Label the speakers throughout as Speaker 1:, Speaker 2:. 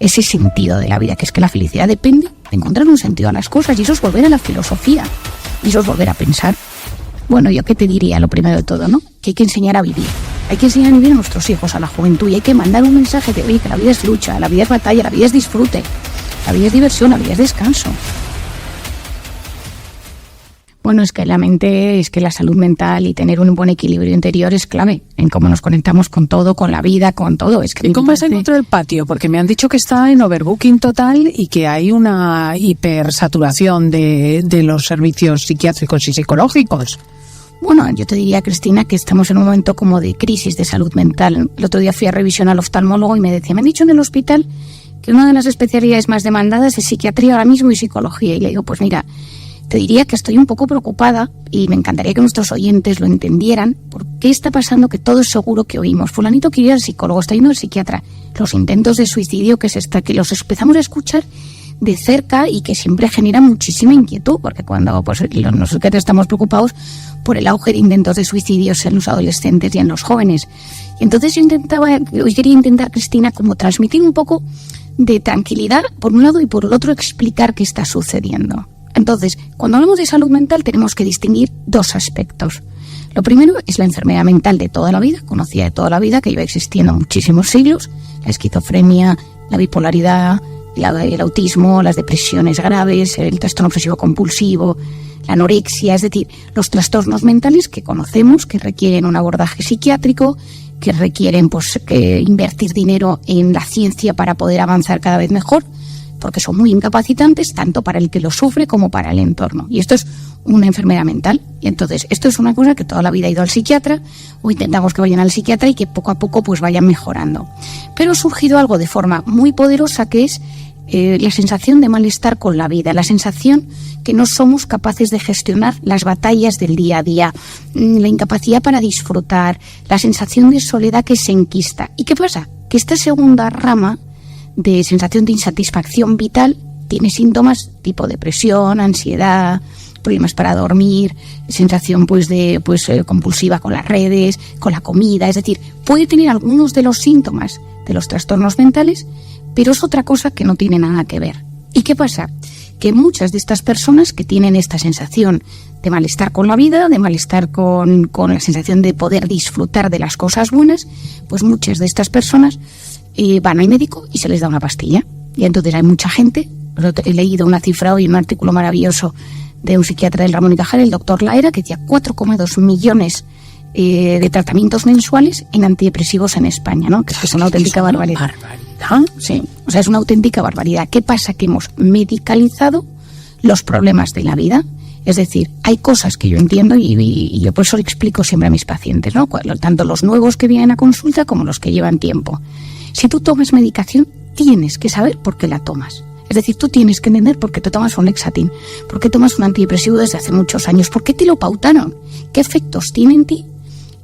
Speaker 1: ese sentido de la vida, que es que la felicidad depende de encontrar un sentido a las cosas, y eso es volver a la filosofía, y eso es volver a pensar. Bueno, yo qué te diría, lo primero de todo, ¿no? Que hay que enseñar a vivir. Hay que enseñar a vivir a nuestros hijos, a la juventud, y hay que mandar un mensaje de, oye, que la vida es lucha, la vida es batalla, la vida es disfrute, la vida es diversión, la vida es descanso. Bueno, es que la salud mental y tener un buen equilibrio interior es clave en cómo nos conectamos con todo, con la vida, con todo. Es que
Speaker 2: ¿y cómo es el otro del patio? Porque me han dicho que está en overbooking total y que hay una hipersaturación de los servicios psiquiátricos y psicológicos.
Speaker 1: Bueno, yo te diría, Cristina, que estamos en un momento como de crisis de salud mental. El otro día fui a revisión al oftalmólogo y me decía, me han dicho en el hospital que una de las especialidades más demandadas es psiquiatría ahora mismo y psicología. Y le digo, pues mira, te diría que estoy un poco preocupada y me encantaría que nuestros oyentes lo entendieran. ¿Por qué está pasando que todo es seguro que oímos? Fulanito quiere ir al psicólogo, está yendo al psiquiatra. Los intentos de suicidio que los empezamos a escuchar de cerca y que siempre genera muchísima inquietud, porque cuando los psiquiatras estamos preocupados por el auge de intentos de suicidios en los adolescentes y en los jóvenes. Y entonces hoy quería intentar, Cristina, como transmitir un poco de tranquilidad por un lado y por el otro explicar qué está sucediendo. Entonces, cuando hablamos de salud mental tenemos que distinguir dos aspectos. Lo primero es la enfermedad mental de toda la vida, conocida de toda la vida, que lleva existiendo muchísimos siglos, la esquizofrenia, la bipolaridad, el autismo, las depresiones graves, el trastorno obsesivo compulsivo, la anorexia, es decir, los trastornos mentales que conocemos, que requieren un abordaje psiquiátrico, que requieren invertir dinero en la ciencia para poder avanzar cada vez mejor, porque son muy incapacitantes tanto para el que lo sufre como para el entorno. Y esto es una enfermedad mental. Y entonces, esto es una cosa que toda la vida ha ido al psiquiatra, o intentamos que vayan al psiquiatra y que poco a poco vayan mejorando. Pero ha surgido algo de forma muy poderosa, que es la sensación de malestar con la vida, la sensación que no somos capaces de gestionar las batallas del día a día, la incapacidad para disfrutar, la sensación de soledad que se enquista. ¿Y qué pasa? Que esta segunda rama de sensación de insatisfacción vital tiene síntomas tipo depresión, ansiedad, problemas para dormir, sensación compulsiva con las redes, con la comida, es decir, puede tener algunos de los síntomas de los trastornos mentales, pero es otra cosa que no tiene nada que ver. ¿Y qué pasa? Que muchas de estas personas que tienen esta sensación de malestar con la vida, de malestar con la sensación de poder disfrutar de las cosas buenas, pues muchas de estas personas van al médico y se les da una pastilla. Y entonces hay mucha gente, he leído una cifra hoy en un artículo maravilloso de un psiquiatra del Ramón y Cajal, el doctor Laera, que decía 4,2 millones de tratamientos mensuales en antidepresivos en España, ¿no? Que es una auténtica barbaridad. Sí, o sea, es una auténtica barbaridad. ¿Qué pasa? Que hemos medicalizado los problemas de la vida. Es decir, hay cosas que yo entiendo y yo por eso le explico siempre a mis pacientes, ¿no? Tanto los nuevos que vienen a consulta como los que llevan tiempo. Si tú tomas medicación, tienes que saber por qué la tomas. Es decir, tú tienes que entender por qué te tomas un Lexatin, por qué tomas un antidepresivo desde hace muchos años, por qué te lo pautaron, qué efectos tiene en ti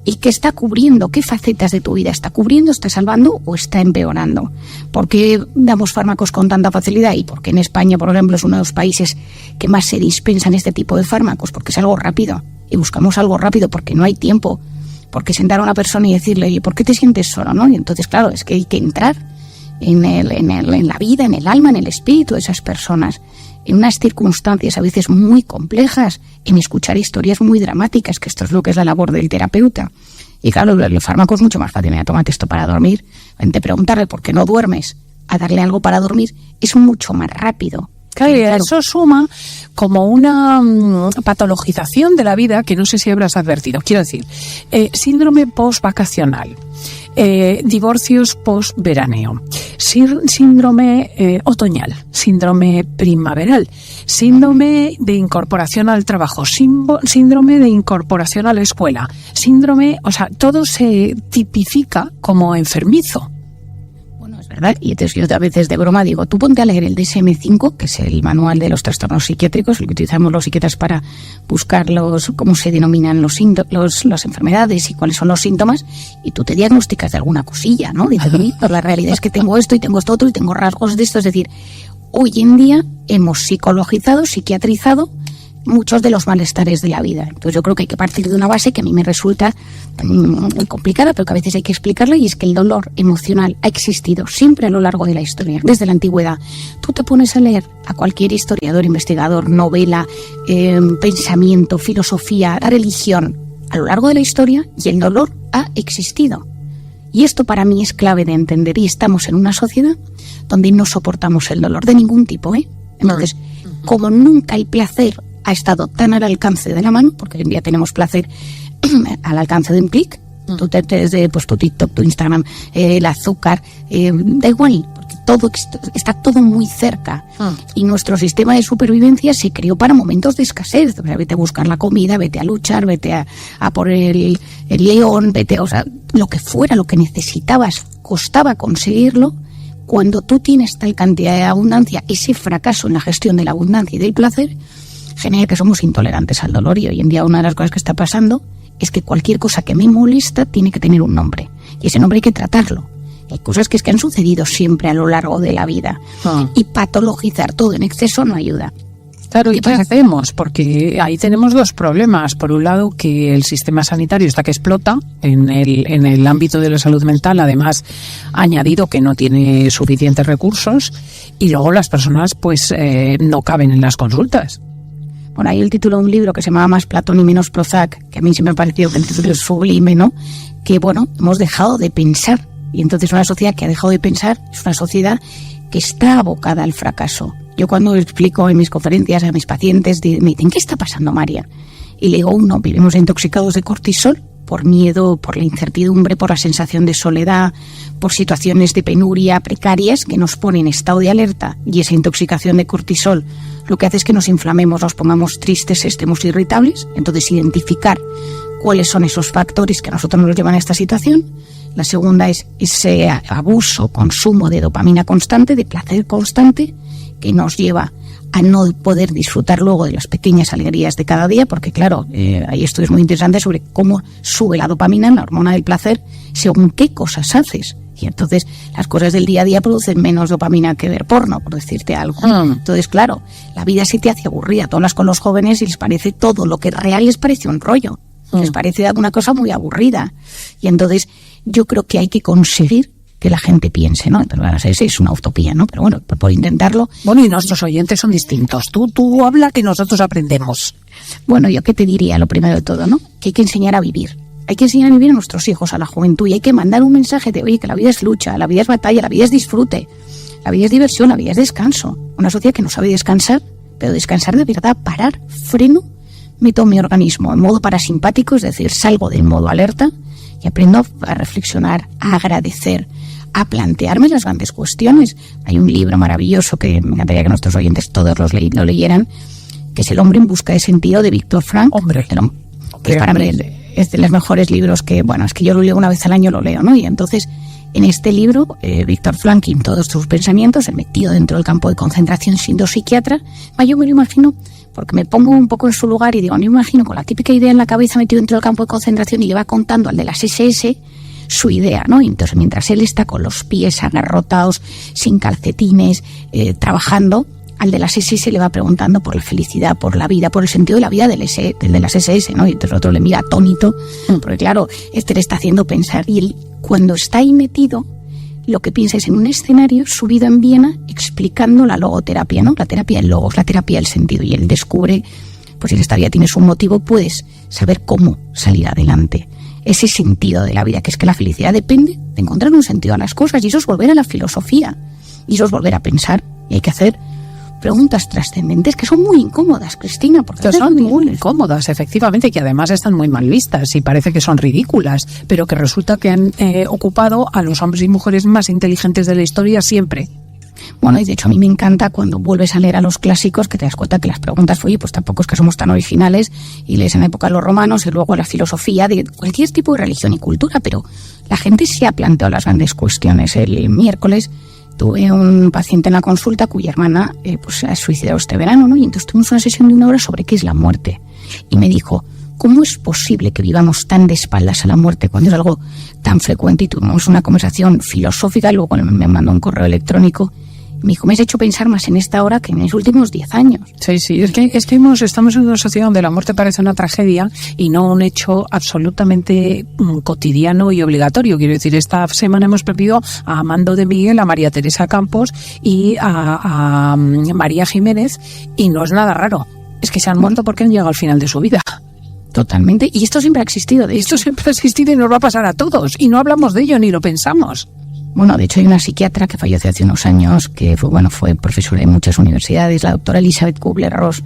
Speaker 1: y qué está cubriendo, qué facetas de tu vida está cubriendo, está salvando o está empeorando. ¿Por qué damos fármacos con tanta facilidad? Y por qué en España, por ejemplo, es uno de los países que más se dispensan este tipo de fármacos, porque es algo rápido. Y buscamos algo rápido porque no hay tiempo. Porque sentar a una persona y decirle, oye, ¿por qué te sientes solo? ¿No? Y entonces, claro, es que hay que entrar en la vida, en el alma, en el espíritu de esas personas, en unas circunstancias a veces muy complejas, en escuchar historias muy dramáticas, que esto es lo que es la labor del terapeuta. Y claro, el fármaco es mucho más fácil. Mira, tómate esto para dormir. De preguntarle por qué no duermes a darle algo para dormir es mucho más rápido.
Speaker 2: Claro, y eso suma como una patologización de la vida que no sé si habrás advertido. Quiero decir, síndrome post-vacacional, divorcios post-veraneo, síndrome otoñal, síndrome primaveral, síndrome de incorporación al trabajo, síndrome de incorporación a la escuela, o sea, todo se tipifica como enfermizo.
Speaker 1: ¿Verdad? Y entonces yo a veces de broma digo, tú ponte a leer el DSM-5, que es el manual de los trastornos psiquiátricos, el que utilizamos los psiquiatras para buscar cómo se denominan las enfermedades y cuáles son los síntomas, y tú te diagnosticas de alguna cosilla, ¿no? Dices, pero la realidad es que tengo esto y tengo esto otro y tengo rasgos de esto. Es decir, hoy en día hemos psicologizado, psiquiatrizado muchos de los malestares de la vida. Entonces yo creo que hay que partir de una base que a mí me resulta muy complicada, pero que a veces hay que explicarla, y es que el dolor emocional ha existido siempre a lo largo de la historia, desde la antigüedad. Tú te pones a leer a cualquier historiador, investigador, novela, pensamiento, filosofía, la religión, a lo largo de la historia, y el dolor ha existido. Y esto para mí es clave de entender, y estamos en una sociedad donde no soportamos el dolor de ningún tipo, ¿eh? Entonces, como nunca el placer ha estado tan al alcance de la mano, porque hoy en día tenemos placer al alcance de un clic, tú te desde pues, tu TikTok, tu Instagram, el azúcar, da igual, porque todo está todo muy cerca. Y nuestro sistema de supervivencia se creó para momentos de escasez. O sea, vete a buscar la comida, vete a luchar, vete a por el león, o sea, lo que fuera, lo que necesitabas, costaba conseguirlo. Cuando tú tienes tal cantidad de abundancia, ese fracaso en la gestión de la abundancia y del placer genera que somos intolerantes al dolor. Y hoy en día una de las cosas que está pasando es que cualquier cosa que me molesta tiene que tener un nombre, y ese nombre hay que tratarlo. Hay cosas que han sucedido siempre a lo largo de la vida, y patologizar todo en exceso no ayuda.
Speaker 2: Claro, ¿y qué hacemos? Porque ahí tenemos dos problemas. Por un lado, que el sistema sanitario está que explota en el ámbito de la salud mental, además añadido que no tiene suficientes recursos, y luego las personas pues no caben en las consultas.
Speaker 1: Bueno, hay el título de un libro que se llama Más Platón y menos Prozac, que a mí siempre me ha parecido que el título es sublime, ¿no? Que, bueno, hemos dejado de pensar, y entonces una sociedad que ha dejado de pensar es una sociedad que está abocada al fracaso. Yo cuando explico en mis conferencias a mis pacientes, me dicen, ¿qué está pasando, María? Y le digo, vivimos intoxicados de cortisol por miedo, por la incertidumbre, por la sensación de soledad, por situaciones de penuria precarias que nos ponen en estado de alerta, y esa intoxicación de cortisol lo que hace es que nos inflamemos, nos pongamos tristes, estemos irritables. Entonces, identificar cuáles son esos factores que a nosotros nos llevan a esta situación. La segunda es ese abuso, consumo de dopamina constante, de placer constante, que nos lleva a no poder disfrutar luego de las pequeñas alegrías de cada día, porque claro, hay estudios muy interesantes sobre cómo sube la dopamina, la hormona del placer, según qué cosas haces. Y entonces las cosas del día a día producen menos dopamina que ver porno, por decirte algo. Entonces, claro, la vida se te hace aburrida. Tú hablas con los jóvenes y les parece todo lo que es real, les parece un rollo. Les parece alguna cosa muy aburrida. Y entonces yo creo que hay que conseguir que la gente piense, ¿no? Entonces, es una utopía, ¿no? Pero bueno, por intentarlo.
Speaker 2: Bueno, y nuestros oyentes son distintos. Tú habla que nosotros aprendemos.
Speaker 1: Bueno, yo qué te diría, lo primero de todo, ¿no? Que hay que enseñar a vivir. Hay que enseñar a vivir a nuestros hijos, a la juventud, y hay que mandar un mensaje de, oye, que la vida es lucha, la vida es batalla, la vida es disfrute, la vida es diversión, la vida es descanso. Una sociedad que no sabe descansar, pero descansar de verdad, parar, freno, meto mi organismo en modo parasimpático, es decir, salgo del modo alerta y aprendo a reflexionar, a agradecer, a plantearme las grandes cuestiones. Hay un libro maravilloso que me encantaría que nuestros oyentes todos lo leyeran, que es El hombre en busca de sentido, de Víctor Frank. Que es para mí es de los mejores libros que, bueno, es que yo lo leo una vez al año, lo leo, ¿no? Y entonces, en este libro, Víctor Frank, y todos sus pensamientos, el metido dentro del campo de concentración siendo psiquiatra, yo me lo imagino, porque me pongo un poco en su lugar y digo, yo me imagino con la típica idea en la cabeza metido dentro del campo de concentración, y le va contando al de las SS su idea, ¿no? Y entonces, mientras él está con los pies agarrotados, sin calcetines, trabajando, al de las SS le va preguntando por la felicidad, por la vida, por el sentido de la vida del de las SS, ¿no? Y entonces el otro le mira atónito, porque claro, le está haciendo pensar. Y él, cuando está ahí metido, lo que piensa es en un escenario subido en Viena explicando la logoterapia, ¿no? La terapia del logos, la terapia del sentido. Y él descubre, pues si esta vida tiene un motivo, puedes saber cómo salir adelante. Ese sentido de la vida, que es que la felicidad depende de encontrar un sentido a las cosas, y eso es volver a la filosofía, y eso es volver a pensar, y hay que hacer preguntas trascendentes que son muy incómodas, Cristina, porque
Speaker 2: son muy incómodas, efectivamente, que además están muy mal vistas y parece que son ridículas, pero que resulta que han ocupado a los hombres y mujeres más inteligentes de la historia siempre.
Speaker 1: Bueno, y de hecho a mí me encanta cuando vuelves a leer a los clásicos, que te das cuenta que las preguntas, oye, pues tampoco es que somos tan originales, y lees en la época de los romanos y luego la filosofía de cualquier tipo de religión y cultura, pero la gente se ha planteado las grandes cuestiones. El miércoles tuve un paciente en la consulta cuya hermana pues se ha suicidado este verano, ¿no? Y entonces tuvimos una sesión de 1 hora sobre qué es la muerte. Y me dijo, ¿cómo es posible que vivamos tan de espaldas a la muerte cuando es algo tan frecuente? Y tuvimos una conversación filosófica, luego me mandó un correo electrónico, Me dijo, me has hecho pensar más en esta hora que en mis últimos 10 años.
Speaker 2: Sí, es que estamos en una sociedad donde la muerte parece una tragedia y no un hecho absolutamente cotidiano y obligatorio. Quiero decir, esta semana hemos perdido a Amando de Miguel, a María Teresa Campos y a María Jiménez, y no es nada raro. Es que se han muerto porque han llegado al final de su vida.
Speaker 1: Totalmente. Y esto siempre ha existido.
Speaker 2: Esto siempre ha existido y nos va a pasar a todos. Y no hablamos de ello ni lo pensamos.
Speaker 1: Bueno, de hecho hay una psiquiatra que falleció hace unos años, que fue profesora de muchas universidades, la doctora Elizabeth Kubler-Ross,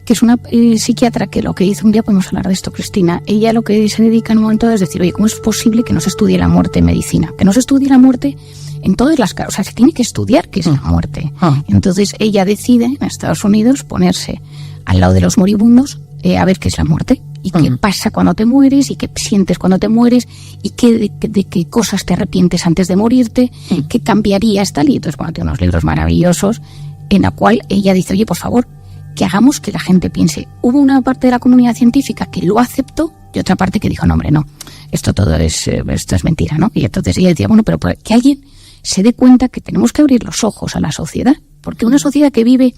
Speaker 1: que es una psiquiatra que lo que hizo, un día podemos hablar de esto, Cristina, ella lo que se dedica en un momento es decir, oye, ¿cómo es posible que no se estudie la muerte en medicina? Que no se estudie la muerte en todas las causas, o sea, se tiene que estudiar qué es la muerte. Entonces ella decide en Estados Unidos ponerse al lado de los moribundos a ver qué es la muerte. Y qué pasa cuando te mueres, y qué sientes cuando te mueres, y de qué cosas te arrepientes antes de morirte, qué cambiarías, tal. Y entonces, bueno, tiene unos libros maravillosos en la cual ella dice, oye, por favor, que hagamos que la gente piense. Hubo una parte de la comunidad científica que lo aceptó y otra parte que dijo, no, hombre, no, esto es mentira, ¿no? Y entonces ella decía, bueno, pero que alguien se dé cuenta que tenemos que abrir los ojos a la sociedad, porque una sociedad que vive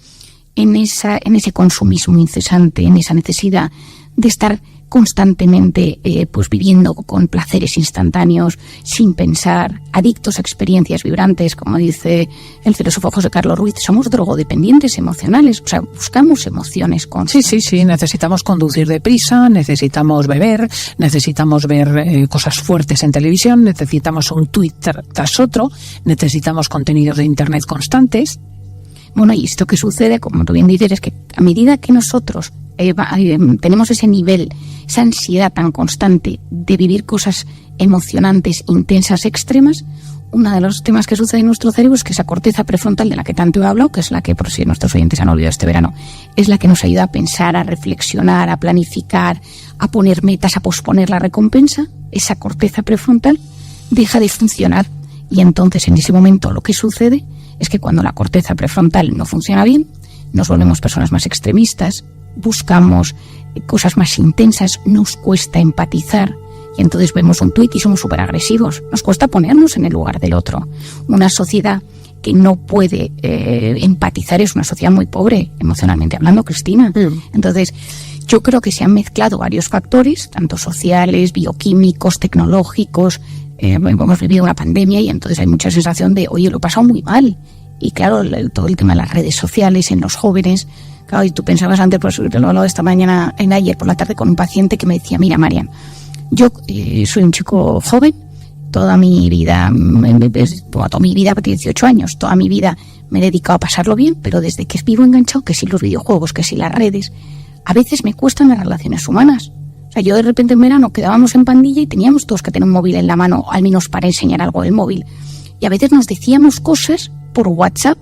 Speaker 1: en ese consumismo incesante, en esa necesidad de estar constantemente pues viviendo con placeres instantáneos, sin pensar, adictos a experiencias vibrantes, como dice el filósofo José Carlos Ruiz, somos drogodependientes emocionales, o sea, buscamos emociones constantes.
Speaker 2: Sí, necesitamos conducir deprisa, necesitamos beber, necesitamos ver cosas fuertes en televisión, necesitamos un tuit tras otro, necesitamos contenidos de internet constantes.
Speaker 1: Bueno, y esto que sucede, como tú bien dices, es que a medida que nosotros tenemos ese nivel, esa ansiedad tan constante de vivir cosas emocionantes, intensas, extremas, uno de los temas que sucede en nuestro cerebro es que esa corteza prefrontal de la que tanto he hablado, que es la que, por si nuestros oyentes han olvidado este verano, es la que nos ayuda a pensar, a reflexionar, a planificar, a poner metas, a posponer la recompensa, esa corteza prefrontal deja de funcionar. Y entonces, en ese momento, lo que sucede es que cuando la corteza prefrontal no funciona bien, nos volvemos personas más extremistas, buscamos cosas más intensas, nos cuesta empatizar, y entonces vemos un tuit y somos súper agresivos. Nos cuesta ponernos en el lugar del otro. Una sociedad que no puede empatizar es una sociedad muy pobre, emocionalmente hablando, Cristina. Entonces, yo creo que se han mezclado varios factores, tanto sociales, bioquímicos, tecnológicos. Hemos vivido una pandemia y entonces hay mucha sensación de, oye, lo he pasado muy mal. Y claro, todo el tema de las redes sociales en los jóvenes. Claro, y tú pensabas antes, pues lo he hablado esta mañana, ayer por la tarde, con un paciente que me decía, mira, Marian, yo soy un chico joven, toda mi vida, porque 18 años, toda mi vida me he dedicado a pasarlo bien, pero desde que vivo enganchado, que si los videojuegos, que si las redes, a veces me cuestan las relaciones humanas. O sea, yo de repente en verano quedábamos en pandilla y teníamos todos que tener un móvil en la mano, al menos para enseñar algo del móvil. Y a veces nos decíamos cosas por WhatsApp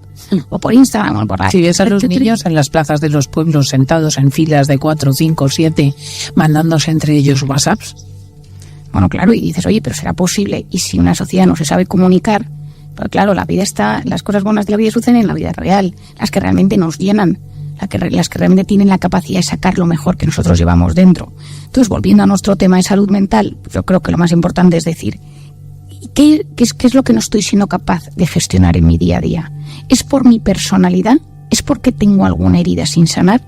Speaker 1: o por Instagram o por la...
Speaker 2: Si ves a los niños en las plazas de los pueblos sentados en filas de 4, 5, 7, mandándose entre ellos WhatsApps.
Speaker 1: Bueno, claro, y dices, oye, pero ¿será posible? Y si una sociedad no se sabe comunicar, pues claro, la vida está, las cosas buenas de la vida suceden en la vida real, las que realmente nos llenan, las que realmente tienen la capacidad de sacar lo mejor que nosotros llevamos dentro. Entonces, volviendo a nuestro tema de salud mental, yo creo que lo más importante es decir, ¿qué es lo que no estoy siendo capaz de gestionar en mi día a día? ¿Es por mi personalidad? ¿Es porque tengo alguna herida sin sanar?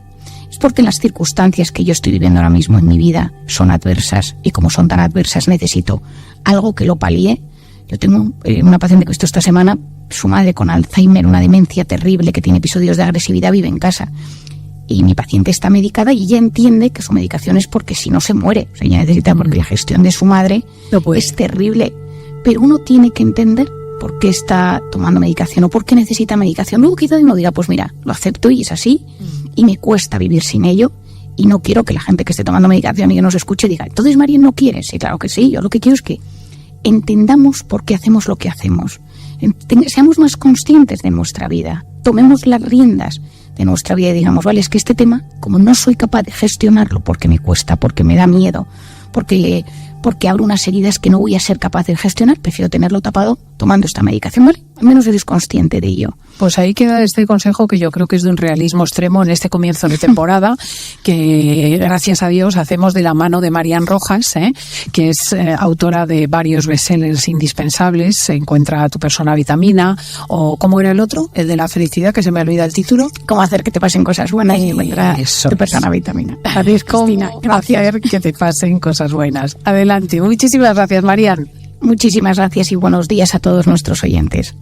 Speaker 1: ¿Es porque las circunstancias que yo estoy viviendo ahora mismo en mi vida son adversas y como son tan adversas necesito algo que lo palíe? Yo tengo una paciente que he visto esta semana, su madre con Alzheimer, una demencia terrible, que tiene episodios de agresividad, vive en casa. Y mi paciente está medicada y ella entiende que su medicación es porque si no se muere. O sea, ella necesita, porque la gestión de su madre es terrible. Pero uno tiene que entender por qué está tomando medicación o por qué necesita medicación. Luego quizá uno diga, pues mira, lo acepto y es así, y me cuesta vivir sin ello, y no quiero que la gente que esté tomando medicación y que nos escuche diga, entonces María no quiere. Sí, claro que sí, yo lo que quiero es que entendamos por qué hacemos lo que hacemos, seamos más conscientes de nuestra vida, tomemos las riendas de nuestra vida y digamos, vale, es que este tema, como no soy capaz de gestionarlo porque me cuesta, porque me da miedo, porque porque abro unas heridas que no voy a ser capaz de gestionar. Prefiero tenerlo tapado tomando esta medicación, ¿vale? Al menos eres consciente de ello.
Speaker 2: Pues ahí queda este consejo que yo creo que es de un realismo extremo en este comienzo de temporada, que gracias a Dios hacemos de la mano de Marian Rojas, que es autora de varios bestsellers indispensables. Encuentra tu persona vitamina, o ¿cómo era el otro? El de la felicidad, que se me olvida el título.
Speaker 1: ¿Cómo hacer que te pasen cosas buenas y encuentra tu persona vitamina?
Speaker 2: Adiós, Cristina. Gracias. Hacer que te pasen cosas buenas. Adelante. Muchísimas gracias, Marian.
Speaker 1: Muchísimas gracias y buenos días a todos nuestros oyentes.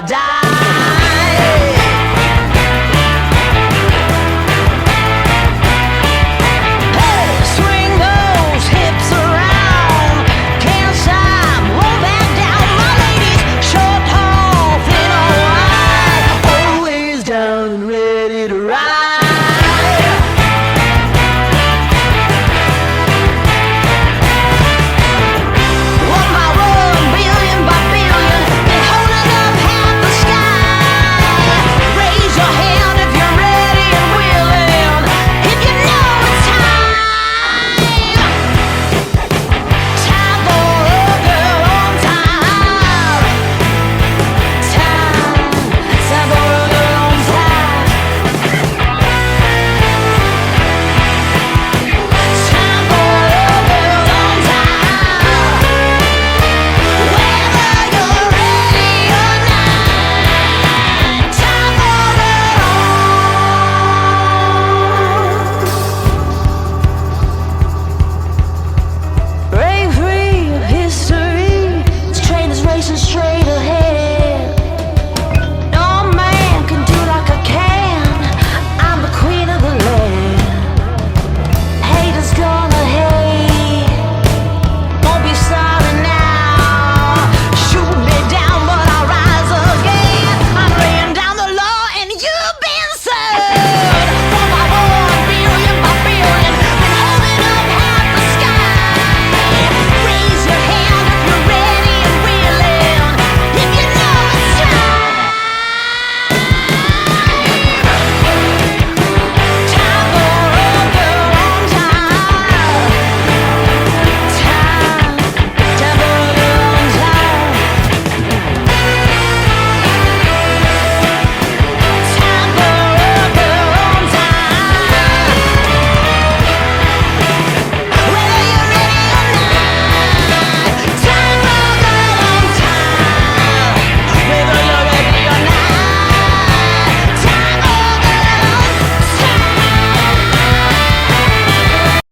Speaker 3: da